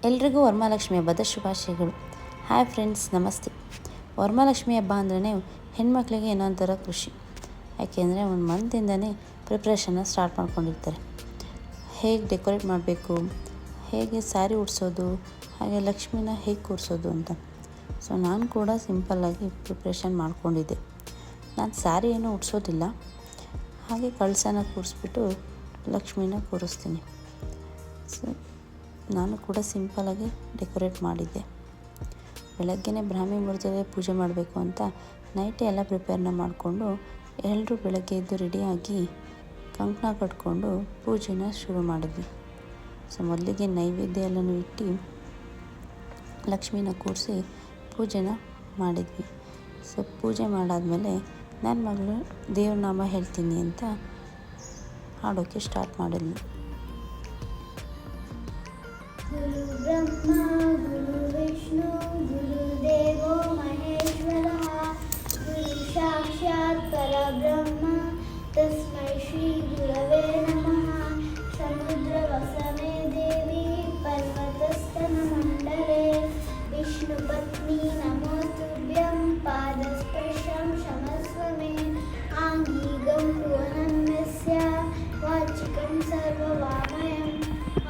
ಎಲ್ರಿಗೂ ವರಮಹಾಲಕ್ಷ್ಮಿ ಹಬ್ಬದ ಶುಭಾಶಯಗಳು. ಹಾಯ್ ಫ್ರೆಂಡ್ಸ್, ನಮಸ್ತೆ. ವರಮಹಾಲಕ್ಷ್ಮಿ ಹಬ್ಬ ಅಂದ್ರೆ ಹೆಣ್ಮಕ್ಳಿಗೆ ಏನೋ ಒಂಥರ ಖುಷಿ. ಯಾಕೆಂದರೆ ಒಂದು ಮಂತಿಂದನೇ ಪ್ರಿಪ್ರೇಷನ್ನ ಸ್ಟಾರ್ಟ್ ಮಾಡ್ಕೊಂಡಿರ್ತಾರೆ. ಹೇಗೆ ಡೆಕೋರೇಟ್ ಮಾಡಬೇಕು, ಹೇಗೆ ಸ್ಯಾರಿ ಉಡಿಸೋದು, ಹಾಗೆ ಲಕ್ಷ್ಮಿನ ಹೇಗೆ ಕೂರಿಸೋದು ಅಂತ. ಸೊ ನಾನು ಕೂಡ ಸಿಂಪಲ್ಲಾಗಿ ಪ್ರಿಪ್ರೇಷನ್ ಮಾಡ್ಕೊಂಡಿದ್ದೆ. ನಾನು ಸ್ಯಾರಿ ಏನೂ ಉಡಿಸೋದಿಲ್ಲ, ಹಾಗೆ ಕಳಸನ ಕೂರಿಸ್ಬಿಟ್ಟು ಲಕ್ಷ್ಮಿನ ಕೂರಿಸ್ತೀನಿ. ಸೊ ನಾನು ಕೂಡ ಸಿಂಪಲಾಗಿ ಡೆಕೋರೇಟ್ ಮಾಡಿದ್ದೆ. ಬೆಳಗ್ಗೆನೇ ಬ್ರಾಹ್ಮಿ ಮುಹೂರ್ತದಲ್ಲಿ ಪೂಜೆ ಮಾಡಬೇಕು ಅಂತ ನೈಟೇ ಎಲ್ಲ ಪ್ರಿಪೇರ್ನ ಮಾಡಿಕೊಂಡು ಎಲ್ಲರೂ ಬೆಳಗ್ಗೆ ಎದ್ದು ರೆಡಿಯಾಗಿ ಕಂಕಣ ಕಟ್ಕೊಂಡು ಪೂಜೆನ ಶುರು ಮಾಡಿದ್ವಿ. ಸೊ ಮೊದಲಿಗೆ ನೈವೇದ್ಯ ಎಲ್ಲನೂ ಇಟ್ಟು ಲಕ್ಷ್ಮಿನ ಕೂರಿಸಿ ಪೂಜೆನ ಮಾಡಿದ್ವಿ. ಸೊ ಪೂಜೆ ಮಾಡಾದಮೇಲೆ ನನ್ನ ಮಗಳು ದೇವ್ರ ನಾಮ ಹೇಳ್ತೀನಿ ಅಂತ ಹಾಡೋಕ್ಕೆ ಸ್ಟಾರ್ಟ್ ಮಾಡಿದ್ವಿ. गुरु ब्रह्मा गुरु विष्णु गुरुदेवो महेश्वरः गुरु साक्षात् परब्रह्म तस्मै श्री गुरवे नमः. समुद्रवसने देवी पर्वतस्तनमण्डले विष्णुपत्नी नमोस्तुभ्यं पादस्पर्शं क्षमस्व मे. आङ्गिकं भुवनं यस्य वाचिकं सर्ववामयम्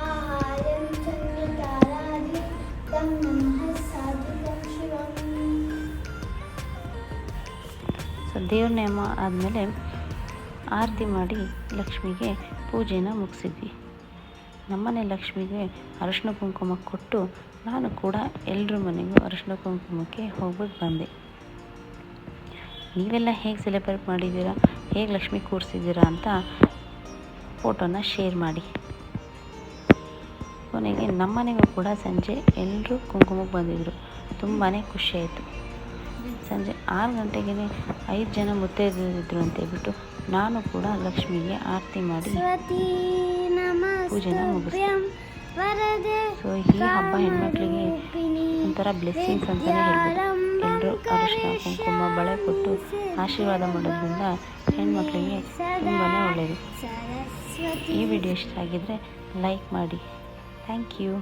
आहार्यं चन्द्रतारादि तं नमः साधुकं शिवम्. ಸೊ ದೇವ್ರ ನೇಮ ಆದಮೇಲೆ ಆರತಿ ಮಾಡಿ ಲಕ್ಷ್ಮಿಗೆ ಪೂಜೆನ ಮುಗಿಸಿದ್ವಿ. ನಮ್ಮನೆ ಲಕ್ಷ್ಮಿಗೆ ಅರಿಶಿನ ಕುಂಕುಮ ಕೊಟ್ಟು ನಾನು ಕೂಡ ಎಲ್ಲರ ಮನೆಗೂ ಅರಿಶಿನ ಕುಂಕುಮಕ್ಕೆ ಹೋಗ್ಬಿಟ್ಟು ಬಂದೆ. ನೀವೆಲ್ಲ ಹೇಗೆ ಸೆಲೆಬ್ರೇಟ್ ಮಾಡಿದ್ದೀರಾ, ಹೇಗೆ ಲಕ್ಷ್ಮಿ ಕೂರಿಸಿದ್ದೀರಾ ಅಂತ ಫೋಟೋನ ಶೇರ್ ಮಾಡಿ. ಕೊನೆಗೆ ನಮ್ಮನೆಗೂ ಕೂಡ ಸಂಜೆ ಎಲ್ಲರೂ ಕುಂಕುಮಕ್ಕೆ ಬಂದಿದ್ದರು. ತುಂಬಾ ಖುಷಿಯಾಯಿತು. ಸಂಜೆ 6 ಗಂಟೆಗೆ 5 ಜನ ಮುತ್ತೈದೆಯರಿದ್ರು ಅಂತೇಳ್ಬಿಟ್ಟು ನಾನು ಕೂಡ ಲಕ್ಷ್ಮಿಗೆ ಆರತಿ ಮಾಡಿ ಪೂಜೆನ ಮುಗಿಸ್ತೀನಿ. ಸೊ ಈ ಹಬ್ಬ ಹೆಣ್ಮಕ್ಳಿಗೆ ಒಂಥರ ಬ್ಲೆಸ್ಸಿಂಗ್ಸ್ ಅಂತಲೇ ಹೇಳ್ಬೋದು. ಎಲ್ಲರೂ ಅರಿಶಿನ ಕುಂಕುಮ ಬಳೆ ಕೊಟ್ಟು ಆಶೀರ್ವಾದ ಮಾಡೋದ್ರಿಂದ ಹೆಣ್ಮಕ್ಳಿಗೆ ತುಂಬಾ ಒಳ್ಳೆಯದು. ಈ ವಿಡಿಯೋ ಇಷ್ಟ ಆಗಿದ್ದರೆ ಲೈಕ್ ಮಾಡಿ. Thank you.